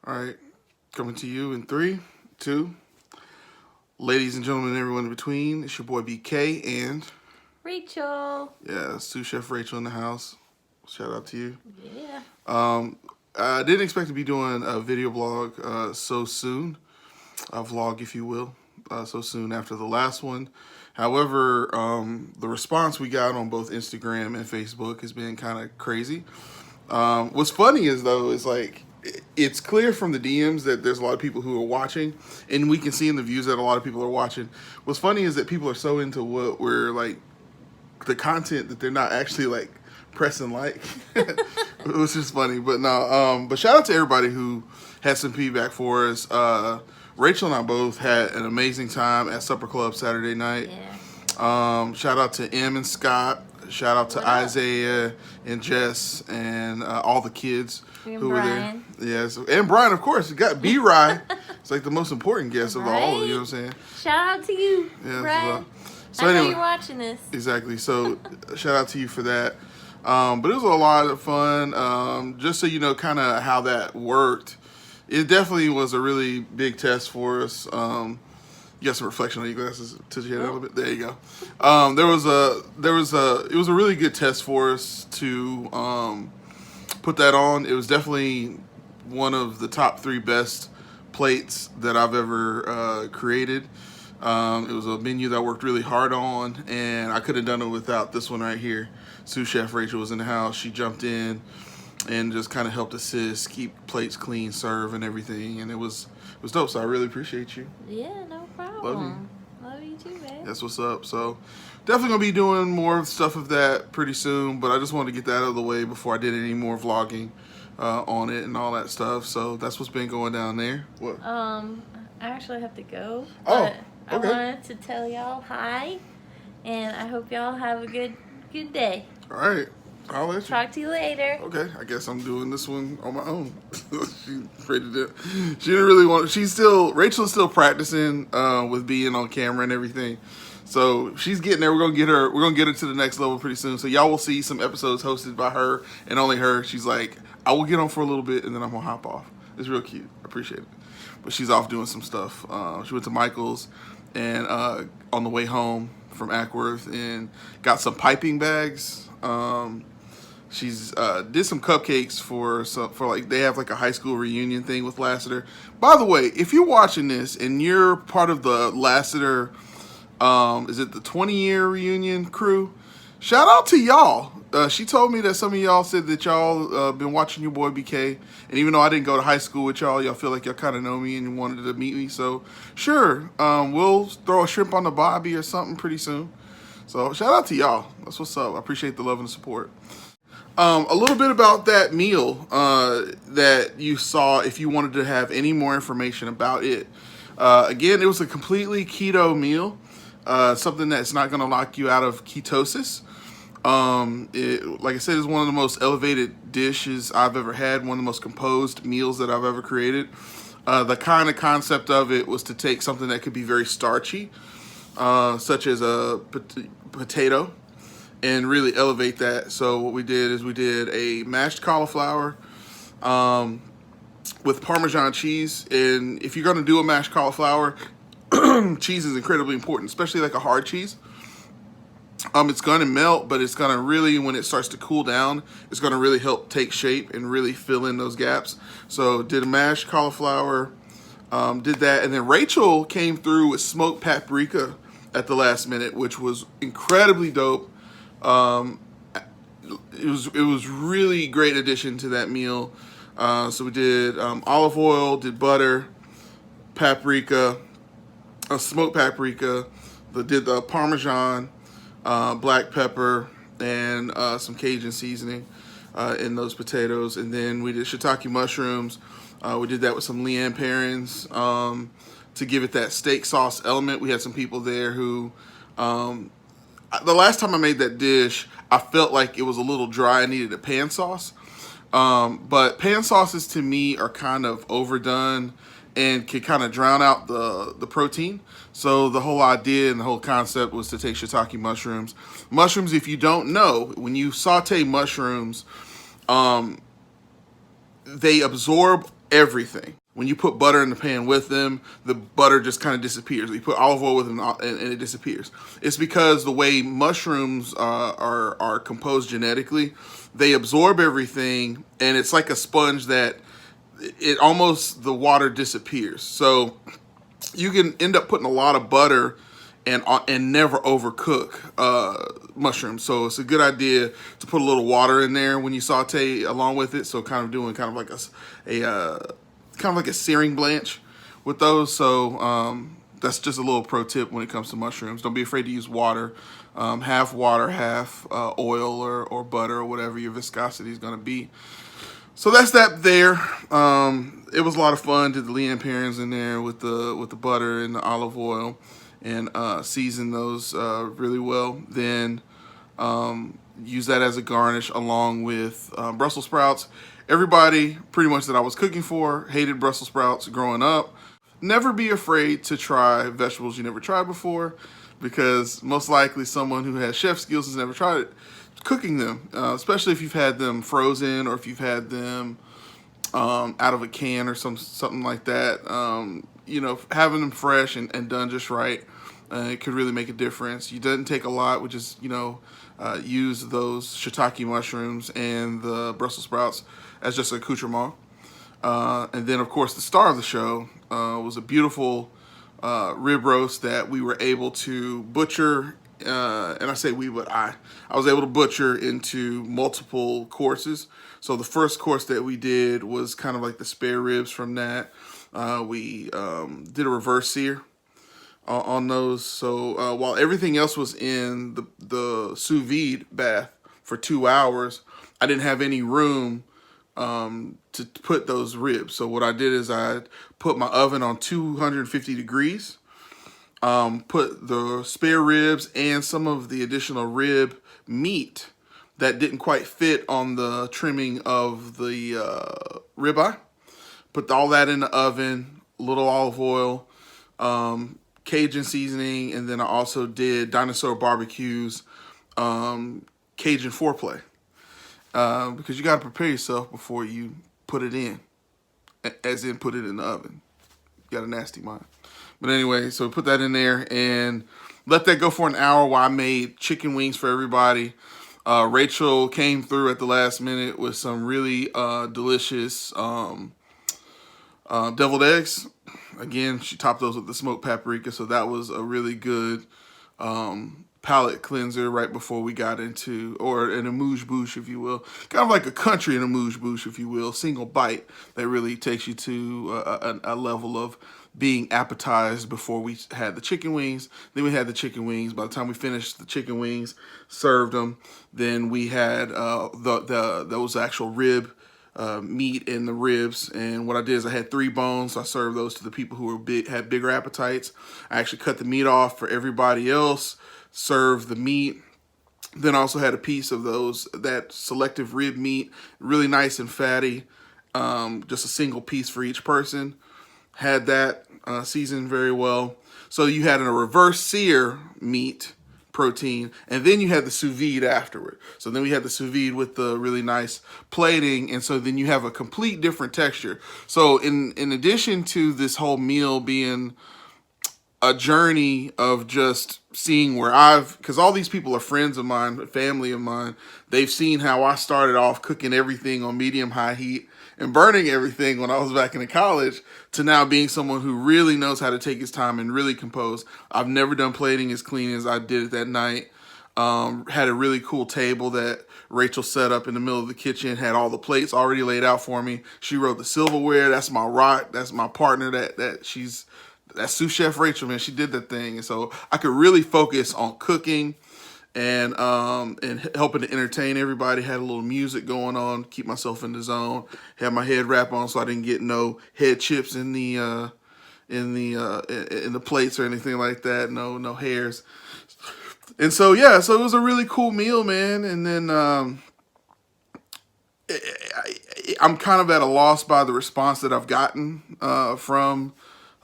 All right, coming to you in three, two. Ladies and gentlemen, everyone in between, it's your boy BK and Rachel. yeah, sous chef Rachel in the house. Shout out to you. Yeah. I didn't expect to be doing a video blog so soon, a vlog, if you will, so soon after the last one. However, the response we got on both Instagram and Facebook has been kind of crazy. What's funny is though is like it's clear from the DMs that there's a lot of people who are watching, and we can see in the views that a lot of people are watching. What's funny is that people are so into what we're like, the content, that they're not actually like pressing like, which is funny. But no, but shout out to everybody who had some feedback for us. Rachel and I both had an amazing time at Supper Club Saturday night. Yeah. Shout out to Em and Scott. Shout out to What up? Isaiah and Jess and all the kids And who Brian. were there. Yes, and Brian, of course. You got B-Rye. It's like the most important guest of all. Right? You know what I'm saying? Shout out to you, Yeah. Brian. So I know anyway, you're watching this. exactly. So shout out to you for that. But it was a lot of fun. Just so you know, kind of how that worked. It definitely was a really big test for us. You got some reflection on your glasses to your head a little bit. There you go. It was a really good test for us to put that on. It was definitely one of the top 3 best plates that I've ever created. It was a menu that I worked really hard on, and I could have done it without this one right here. Sous Chef Rachel was in the house. She jumped in and just kind of helped assist, keep plates clean, serve, and everything. And it was dope. So I really appreciate you. Yeah, no problem. Love you. Love you too, man. That's what's up. So definitely gonna be doing more stuff of that pretty soon. But I just wanted to get that out of the way before I did any more vlogging on it and all that stuff. So that's what's been going down there. What? I actually have to go. Oh, But okay. I wanted to tell y'all hi, and I hope y'all have a good day. All right. I'll let you. Talk to you later. Okay, I guess I'm doing this one on my own. She rated it. She didn't really want. Rachel's still practicing with being on camera and everything. So she's getting there. We're gonna get her to the next level pretty soon. So y'all will see some episodes hosted by her and only her. She's like, I will get on for a little bit and then I'm gonna hop off. It's real cute. I appreciate it. But she's off doing some stuff. She went to Michael's and on the way home from Ackworth and got some piping bags. She's did some cupcakes for like they have like a high school reunion thing with Lassiter. By the way, if you're watching this and you're part of the Lassiter, is it the 20-year reunion crew? Shout out to y'all. She told me that some of y'all said that y'all been watching your boy BK, and even though I didn't go to high school with y'all feel like y'all kind of know me and you wanted to meet me. So sure, we'll throw a shrimp on the bobby or something pretty soon. So shout out to y'all. That's what's up. I appreciate the love and the support. A little bit about that meal that you saw if you wanted to have any more information about it. Again, it was a completely keto meal, something that's not going to lock you out of ketosis. Like I said, is one of the most elevated dishes I've ever had, one of the most composed meals that I've ever created. The kind of concept of it was to take something that could be very starchy, such as a potato, and really elevate that. So what we did is we did a mashed cauliflower with Parmesan cheese. And if you're going to do a mashed cauliflower, cheese is incredibly important, especially like a hard cheese. It's going to melt, but it's going to really, when it starts to cool down, it's going to really help take shape and really fill in those gaps. So did a mashed cauliflower, did that. And then Rachel came through with smoked paprika at the last minute, which was incredibly dope. It was really great addition to that meal. So we did olive oil, did butter, paprika, smoked paprika, did the Parmesan, black pepper, and some Cajun seasoning in those potatoes. And then we did shiitake mushrooms. We did that with some leanne parents to give it that steak sauce element. We had some people there who the last time I made that dish, I felt like it was a little dry. I needed a pan sauce. But pan sauces to me are kind of overdone and can kind of drown out the protein. So the whole idea and the whole concept was to take shiitake mushrooms. Mushrooms, if you don't know, when you saute mushrooms, they absorb everything. When you put butter in the pan with them, the butter just kind of disappears. You put olive oil with them, and it disappears. It's because the way mushrooms are composed genetically, they absorb everything, and it's like a sponge that it almost the water disappears. So you can end up putting a lot of butter and never overcook mushrooms. So it's a good idea to put a little water in there when you saute along with it. So kind of doing kind of like a searing blanch with those. So that's just a little pro tip when it comes to mushrooms. Don't be afraid to use water. Half water, half oil or butter or whatever your viscosity is going to be. So that's that there. It was a lot of fun. Did the Leanne parents in there with the butter and the olive oil, and season those really well. Then use that as a garnish along with Brussels sprouts. Everybody pretty much that I was cooking for hated Brussels sprouts growing up. Never be afraid to try vegetables you never tried before, because most likely someone who has chef skills has never tried it. Cooking them, especially if you've had them frozen or if you've had them out of a can or something like that, having them fresh and done just right, it could really make a difference. It doesn't take a lot. We just use those shiitake mushrooms and the Brussels sprouts as just an accoutrement. And then, of course, the star of the show was a beautiful rib roast that we were able to butcher. And I say we, but I was able to butcher into multiple courses. So the first course that we did was kind of like the spare ribs from that. We did a reverse sear on those. So while everything else was in the sous vide bath for 2 hours, I didn't have any room to put those ribs. So what I did is I put my oven on 250 degrees. Put the spare ribs and some of the additional rib meat that didn't quite fit on the trimming of the ribeye. Put all that in the oven, a little olive oil, Cajun seasoning, and then I also did Dinosaur Barbecue's Cajun foreplay. Because you got to prepare yourself before you put it in, as in put it in the oven. You got a nasty mind. But anyway, so put that in there and let that go for an hour while I made chicken wings for everybody. Rachel came through at the last minute with some really delicious deviled eggs. Again, she topped those with the smoked paprika, so that was a really good palate cleanser right before we got into, or an amuse-bouche, if you will. Kind of like a country and amuse-bouche, if you will. Single bite that really takes you to a level of being appetized before we had the chicken wings. Then we had the chicken wings. By the time we finished the chicken wings, served them, then we had those actual rib meat in the ribs. And what I did is I had 3 bones. So I served those to the people who had bigger appetites. I actually cut the meat off for everybody else, served the meat. Then I also had a piece of that selective rib meat, really nice and fatty, just a single piece for each person. Had that seasoned very well. So you had a reverse sear meat protein, and then you had the sous vide afterward. So then we had the sous vide with the really nice plating, and so then you have a complete different texture. So in addition to this whole meal being a journey of just seeing where because all these people are friends of mine, family of mine. They've seen how I started off cooking everything on medium-high heat and burning everything when I was back in college, to now being someone who really knows how to take his time and really compose. I've never done plating as clean as I did it that night. Had a really cool table that Rachel set up in the middle of the kitchen, had all the plates already laid out for me. She wrote the silverware. That's my rock. That's my partner. That's sous chef Rachel, man. She did that thing. And so I could really focus on cooking and helping to entertain everybody. Had a little music going on, keep myself in the zone. Had my head wrap on so I didn't get no head chips in the plates or anything like that. No hairs. And so so it was a really cool meal, man. And then I'm kind of at a loss by the response that I've gotten from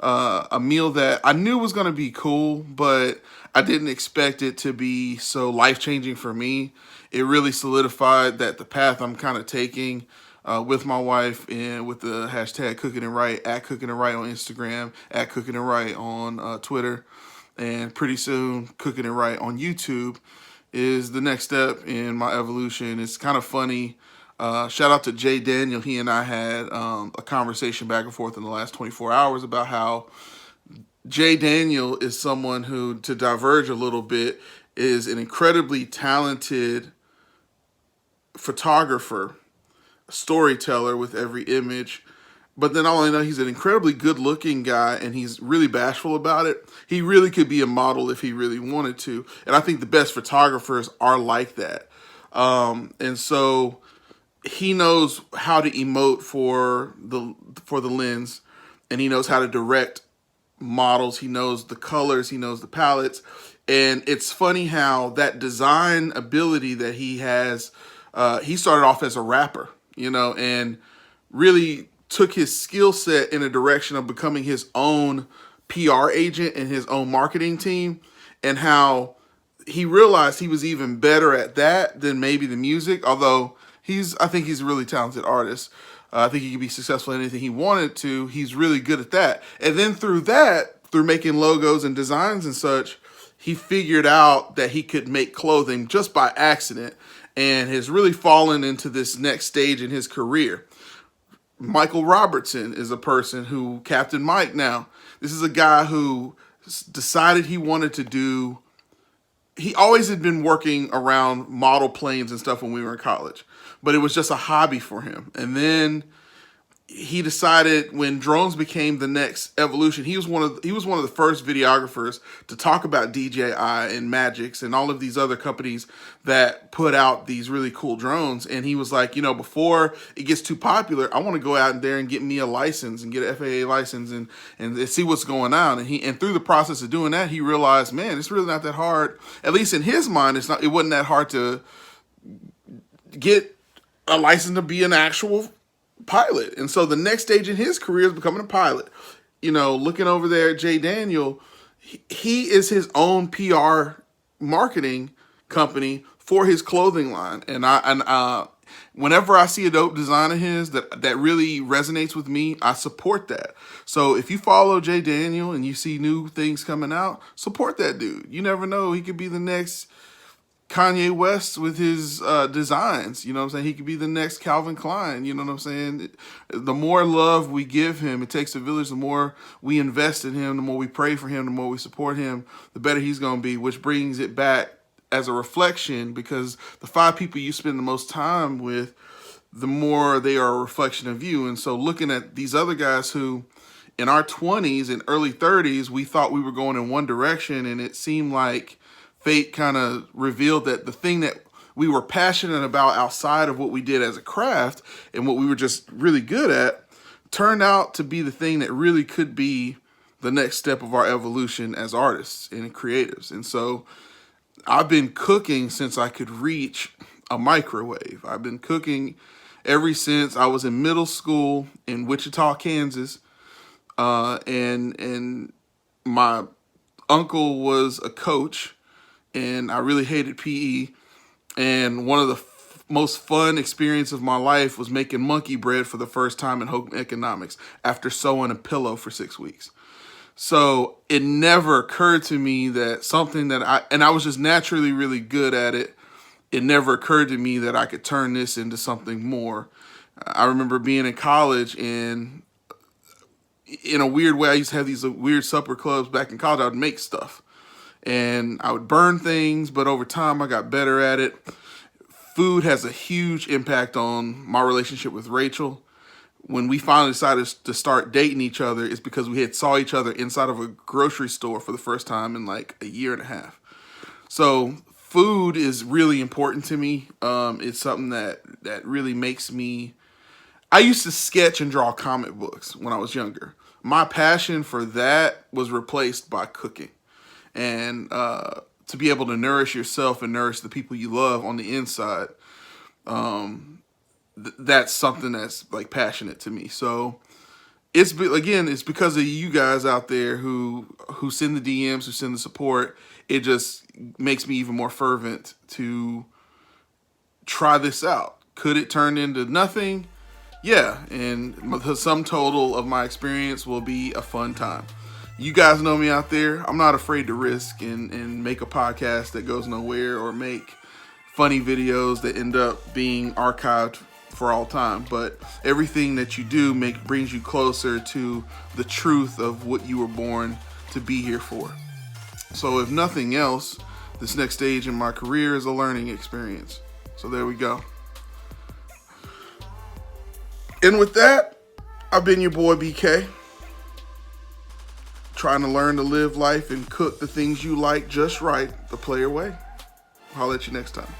a meal that I knew was going to be cool, but I didn't expect it to be so life-changing for me. It really solidified that the path I'm kind of taking with my wife and with the hashtag Cooking and Right, at Cooking and Right on Instagram, at Cooking and Right on Twitter, and pretty soon Cooking and Right on YouTube is the next step in my evolution. It's kind of funny. Shout out to Jay Daniel. He and I had a conversation back and forth in the last 24 hours about how Jay Daniel is someone who, to diverge a little bit, is an incredibly talented photographer, storyteller with every image. But then all I know, he's an incredibly good-looking guy, and he's really bashful about it. He really could be a model if he really wanted to, and I think the best photographers are like that. And so he knows how to emote for the lens, and he knows how to direct models. He knows the colors. He knows the palettes, and it's funny how that design ability that he has. He started off as a rapper, and really took his skill set in a direction of becoming his own PR agent and his own marketing team, and how he realized he was even better at that than maybe the music, although I think he's a really talented artist. I think he could be successful in anything he wanted to. He's really good at that. And then through making logos and designs and such, he figured out that he could make clothing just by accident and has really fallen into this next stage in his career. Michael Robertson is a person who, Captain Mike now, this is a guy who decided he wanted to do, he always had been working around model planes and stuff when we were in college, but it was just a hobby for him. And then he decided when drones became the next evolution, he was one of the first videographers to talk about DJI and Magix and all of these other companies that put out these really cool drones. And he was like, before it gets too popular, I want to go out there and get me a license and get an FAA license and see what's going on. And through the process of doing that, he realized, man, it's really not that hard. At least in his mind, it wasn't that hard to get a license to be an actual pilot. And so the next stage in his career is becoming a pilot. Looking over there at Jay Daniel, he is his own PR marketing company for his clothing line. And whenever I see a dope design of his that really resonates with me, I support that. So if you follow Jay Daniel and you see new things coming out, support that dude. You never know, he could be the next Kanye West with his designs. You know what I'm saying? He could be the next Calvin Klein. You know what I'm saying? The more love we give him, it takes a village, the more we invest in him, the more we pray for him, the more we support him, the better he's going to be, which brings it back as a reflection, because the 5 people you spend the most time with, the more they are a reflection of you. And so looking at these other guys who in our 20s and early 30s, we thought we were going in one direction, and it seemed like fate kind of revealed that the thing that we were passionate about outside of what we did as a craft and what we were just really good at turned out to be the thing that really could be the next step of our evolution as artists and creatives. And so I've been cooking since I could reach a microwave. I've been cooking ever since I was in middle school in Wichita, Kansas. And my uncle was a coach, and I really hated PE. And one of the most fun experience of my life was making monkey bread for the first time in home economics after sewing a pillow for 6 weeks. So it never occurred to me that something that I was just naturally really good at it. It never occurred to me that I could turn this into something more. I remember being in college, and in a weird way, I used to have these weird supper clubs back in college. I would make stuff. And I would burn things, but over time I got better at it. Food has a huge impact on my relationship with Rachel. When we finally decided to start dating each other, it's because we had saw each other inside of a grocery store for the first time in like a year and a half. So food is really important to me. It's something that really makes me... I used to sketch and draw comic books when I was younger. My passion for that was replaced by cooking. And to be able to nourish yourself and nourish the people you love on the inside, that's something that's like passionate to me. So it's because of you guys out there who send the DMs, who send the support. It just makes me even more fervent to try this out. Could it turn into nothing? yeah, and the sum total of my experience will be a fun time. You guys know me out there. I'm not afraid to risk and make a podcast that goes nowhere or make funny videos that end up being archived for all time. But everything that you do brings you closer to the truth of what you were born to be here for. So if nothing else, this next stage in my career is a learning experience. So there we go. And with that, I've been your boy BK. Trying to learn to live life and cook the things you like just right, the player way. I'll let you next time.